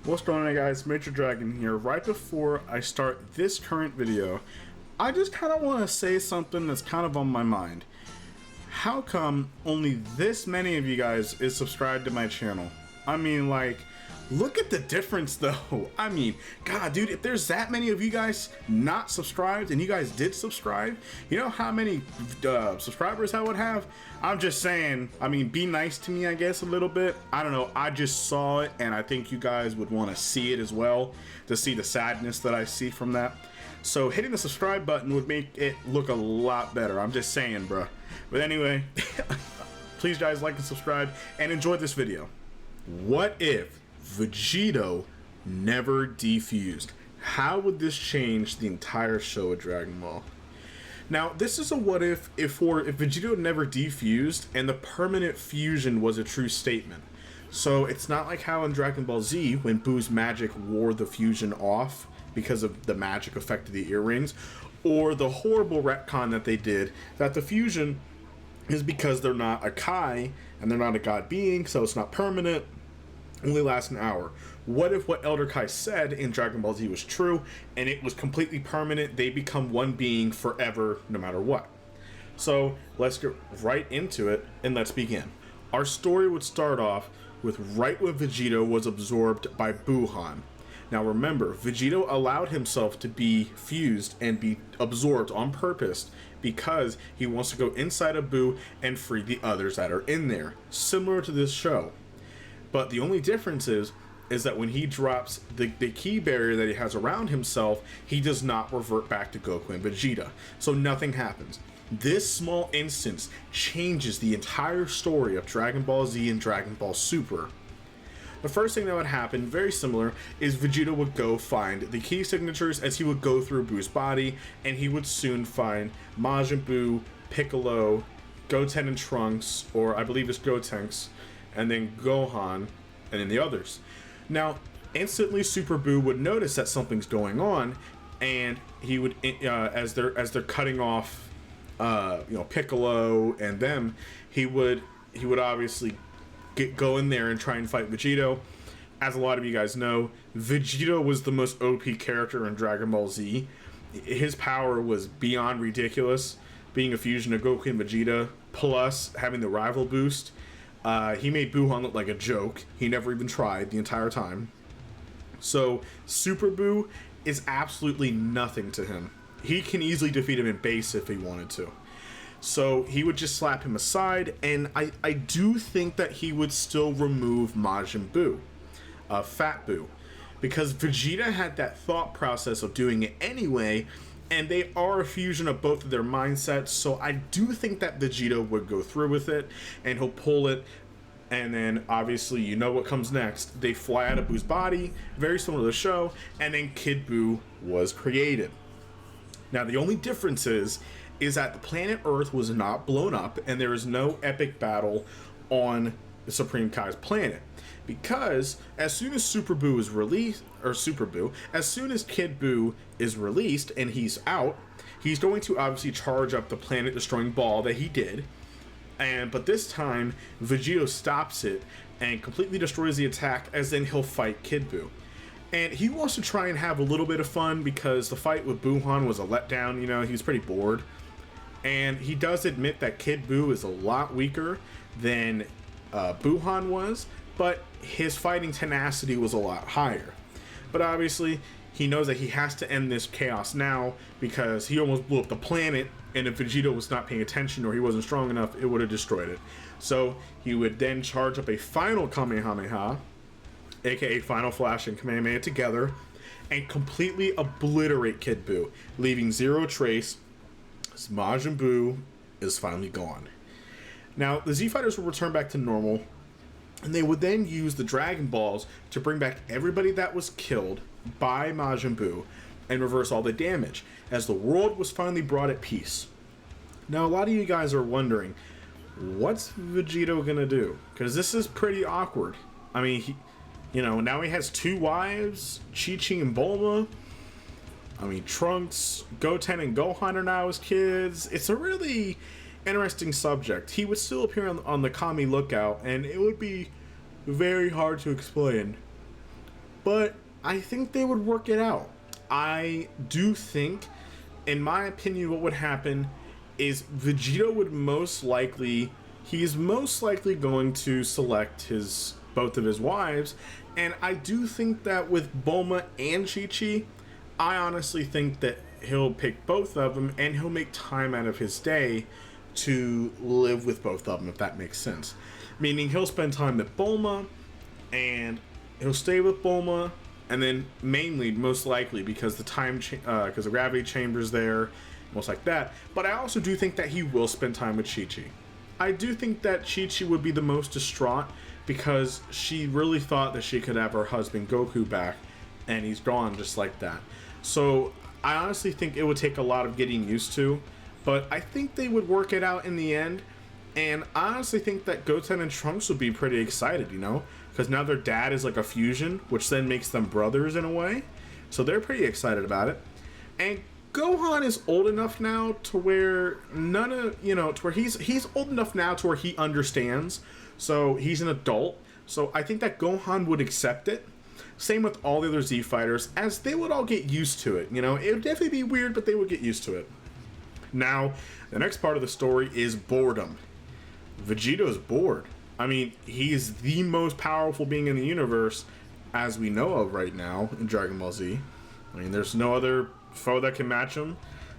What's going on, guys? Major Dragon here. Right before I start this current video, I just kind of want to say something that's kind of on my mind. How come only this many of you guys is subscribed to my channel? I mean, like, look at the difference though. I mean, God, dude, if there's that many of you guys not subscribed and you guys did subscribe, you know how many subscribers I would have? I'm just saying, I mean, be nice to me, I guess, a little bit. I don't know, I just saw it and I think you guys would want to see it as well, to see the sadness that I see from that. So hitting the subscribe button would make it look a lot better. I'm just saying, bruh. But anyway, please guys like and subscribe and enjoy this video. What if Vegito never defused? How would this change the entire show of Dragon Ball? Now, this is a what if Vegito never defused and the permanent fusion was a true statement. So it's not like how in Dragon Ball Z when Buu's magic wore the fusion off because of the magic effect of the earrings, or the horrible retcon that they did that the fusion is because they're not a Kai and they're not a god being, so it's not permanent, only lasts an hour. What if what Elder Kai said in Dragon Ball Z was true and it was completely permanent? They become one being forever no matter what. So let's get right into it and let's begin. Our story would start off with right when Vegito was absorbed by Buuhan. Now remember, Vegito allowed himself to be fused and be absorbed on purpose because he wants to go inside of Buu and free the others that are in there, similar to this show. But the only difference is that when he drops the key barrier that he has around himself, he does not revert back to Goku and Vegeta. So nothing happens. This small instance changes the entire story of Dragon Ball Z and Dragon Ball Super. The first thing that would happen, very similar, is Vegeta would go find the key signatures as he would go through Buu's body, and he would soon find Majin Buu, Piccolo, Goten and Trunks, or I believe it's Gotenks, and then Gohan, and then the others. Now, instantly Super Buu would notice that something's going on, and he would, as they're cutting off, Piccolo and them, he would obviously go in there and try and fight Vegito. As a lot of you guys know, Vegito was the most OP character in Dragon Ball Z. His power was beyond ridiculous, being a fusion of Goku and Vegeta, plus having the rival boost. He made Buuhan look like a joke. He never even tried the entire time. So Super Buu is absolutely nothing to him. He can easily defeat him in base if he wanted to. So he would just slap him aside, and I do think that he would still remove Majin Buu, Fat Buu, because Vegeta had that thought process of doing it anyway, and they are a fusion of both of their mindsets, so I do think that Vegeta would go through with it, and he'll pull it, and then obviously you know what comes next. They fly out of Buu's body, very similar to the show, and then Kidbuu was created. Now the only difference is that the planet Earth was not blown up, and there is no epic battle on the Supreme Kai's planet. Because as soon as Super Buu is released, as soon as Kidbuu is released and he's out, he's going to obviously charge up the planet destroying ball that he did. But this time, Vegito stops it and completely destroys the attack, as then he'll fight Kidbuu. And he wants to try and have a little bit of fun because the fight with Buuhan was a letdown, you know, he was pretty bored. And he does admit that Kidbuu is a lot weaker than Buuhan was, but his fighting tenacity was a lot higher. But obviously, he knows that he has to end this chaos now because he almost blew up the planet, and if Vegito was not paying attention or he wasn't strong enough, it would have destroyed it. So he would then charge up a final Kamehameha, aka Final Flash and Kamehameha together, and completely obliterate Kidbuu, leaving zero trace. Majin Buu is finally gone. Now, the Z Fighters will return back to normal, and they would then use the Dragon Balls to bring back everybody that was killed by Majin Buu and reverse all the damage, as the world was finally brought at peace. Now, a lot of you guys are wondering, what's Vegito gonna do? Because this is pretty awkward. I mean, now he has two wives, Chi-Chi and Bulma. I mean, Trunks, Goten, and Gohan are now his kids. It's a really interesting subject. He would still appear on the Kami lookout, and it would be very hard to explain. But I think they would work it out. I do think, in my opinion, what would happen is Vegito would he's most likely going to select both of his wives, and I do think that with Bulma and Chi-Chi, I honestly think that he'll pick both of them, and he'll make time out of his day to live with both of them, if that makes sense. Meaning he'll spend time with Bulma, and he'll stay with Bulma, and then mainly, most likely, because because the gravity chamber's there, most like that. But I also do think that he will spend time with Chi-Chi. I do think that Chi-Chi would be the most distraught because she really thought that she could have her husband Goku back, and he's gone just like that. So I honestly think it would take a lot of getting used to, but I think they would work it out in the end. And I honestly think that Goten and Trunks would be pretty excited, you know, because now their dad is like a fusion, which then makes them brothers in a way. So they're pretty excited about it. And Gohan is old enough now to where he's old enough now to where he understands. So he's an adult. So I think that Gohan would accept it. Same with all the other Z fighters, as they would all get used to it. You know, it would definitely be weird, but they would get used to it. Now, the next part of the story is boredom. Vegito's bored. I mean, he's the most powerful being in the universe, as we know of right now in Dragon Ball Z. I mean, there's no other foe that can match him.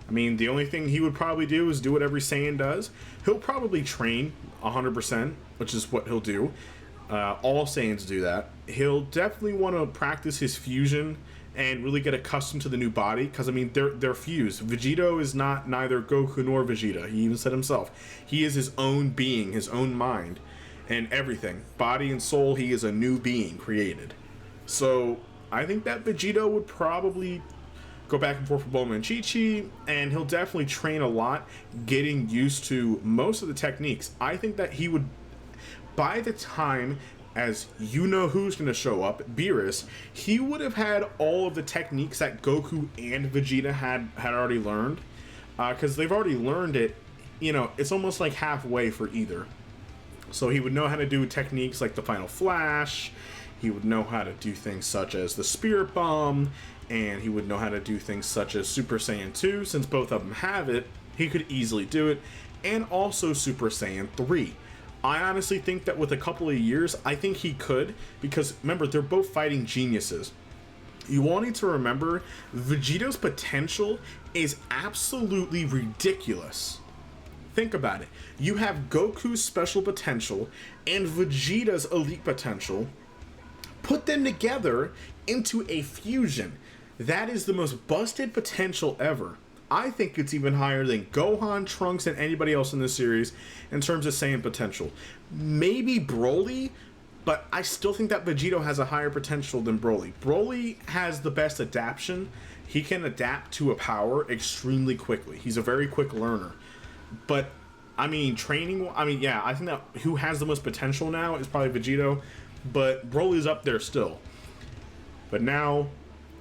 I mean, the only thing he would probably do is do what every Saiyan does. He'll probably train 100%, which is what he'll do. All Saiyans do that. He'll definitely want to practice his fusion and really get accustomed to the new body, because I mean they're fused. Vegito is neither Goku nor Vegeta. He even said himself, he is his own being, his own mind, and everything, body and soul. He is a new being created. So I think that Vegito would probably go back and forth with Bulma and Chi-Chi, and he'll definitely train a lot, getting used to most of the techniques. I think that he would, by the time, as you know who's going to show up, Beerus, he would have had all of the techniques that Goku and Vegeta had already learned, because they've already learned it. You know, it's almost like halfway for either. So he would know how to do techniques like the Final Flash, he would know how to do things such as the Spirit Bomb, and he would know how to do things such as Super Saiyan 2, since both of them have it, he could easily do it, and also Super Saiyan 3. I honestly think that with a couple of years, I think he could, because remember, they're both fighting geniuses. You all need to remember, Vegito's potential is absolutely ridiculous. Think about it. You have Goku's special potential and Vegeta's elite potential. Put them together into a fusion. That is the most busted potential ever. I think it's even higher than Gohan, Trunks, and anybody else in this series in terms of Saiyan potential. Maybe Broly, but I still think that Vegito has a higher potential than Broly. Broly has the best adaptation. He can adapt to a power extremely quickly. He's a very quick learner. But, I mean, yeah, I think that who has the most potential now is probably Vegito, but Broly's up there still. But now,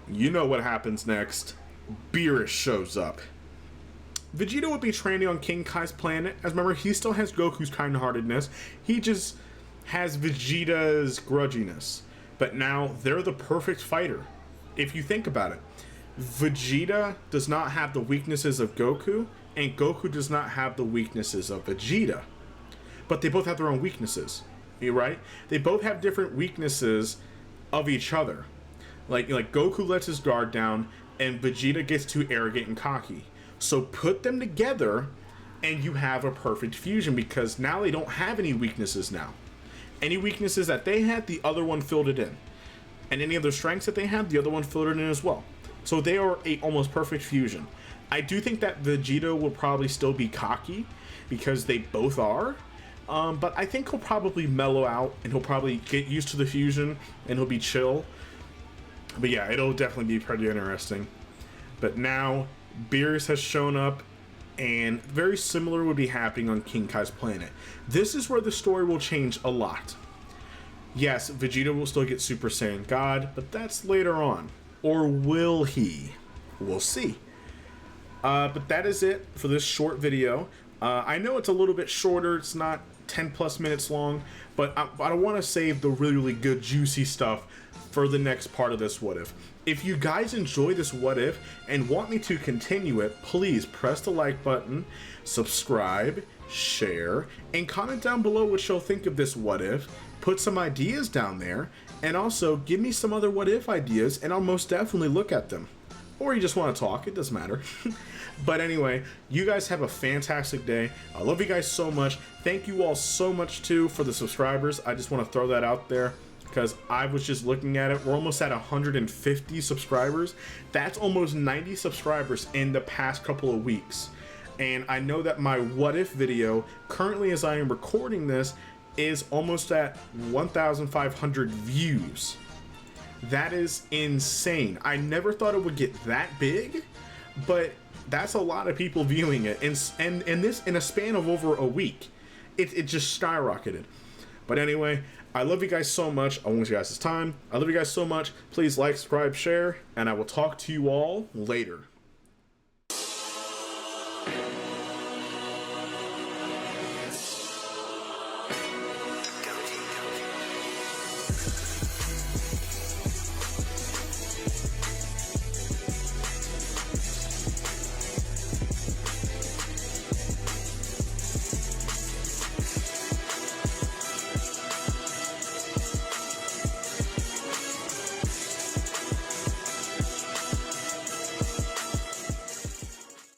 you know what happens next. Beerus shows up. Vegito would be training on King Kai's planet. As remember, he still has Goku's kind-heartedness. He just has Vegeta's grudginess. But now, they're the perfect fighter. If you think about it, Vegeta does not have the weaknesses of Goku, and Goku does not have the weaknesses of Vegeta. But they both have their own weaknesses. Right? They both have different weaknesses of each other. Like Goku lets his guard down, and Vegeta gets too arrogant and cocky. So put them together, and you have a perfect fusion, because now they don't have any weaknesses now. Any weaknesses that they had, the other one filled it in. And any other strengths that they had, the other one filled it in as well. So they are a almost perfect fusion. I do think that Vegito will probably still be cocky, because they both are. But I think he'll probably mellow out, and he'll probably get used to the fusion, and he'll be chill. But yeah, it'll definitely be pretty interesting. But now, Beerus has shown up, and very similar would be happening on King Kai's planet. This is where the story will change a lot. Yes, Vegeta will still get Super Saiyan God, but that's later on. Or will he? We'll see. But that is it for this short video. I know it's a little bit shorter, it's not 10 plus minutes long, but I want to save the really, really good juicy stuff for the next part of this what if. If you guys enjoy this what if and want me to continue it, please press the like button, subscribe, share, and comment down below what you'll think of this what if. Put some ideas down there, and also give me some other what if ideas, and I'll most definitely look at them. Or you just want to talk, it doesn't matter. But anyway, you guys have a fantastic day. I love you guys so much. Thank you all so much too for the subscribers. I just want to throw that out there, because I was just looking at it. We're almost at 150 subscribers. That's almost 90 subscribers in the past couple of weeks. And I know that my what if video, currently as I am recording this, is almost at 1,500 views. That is insane. I never thought it would get that big, but that's a lot of people viewing it. And this in a span of over a week, it just skyrocketed. But anyway, I love you guys so much. I want you guys this time. I love you guys so much. Please like, subscribe, share, and I will talk to you all later.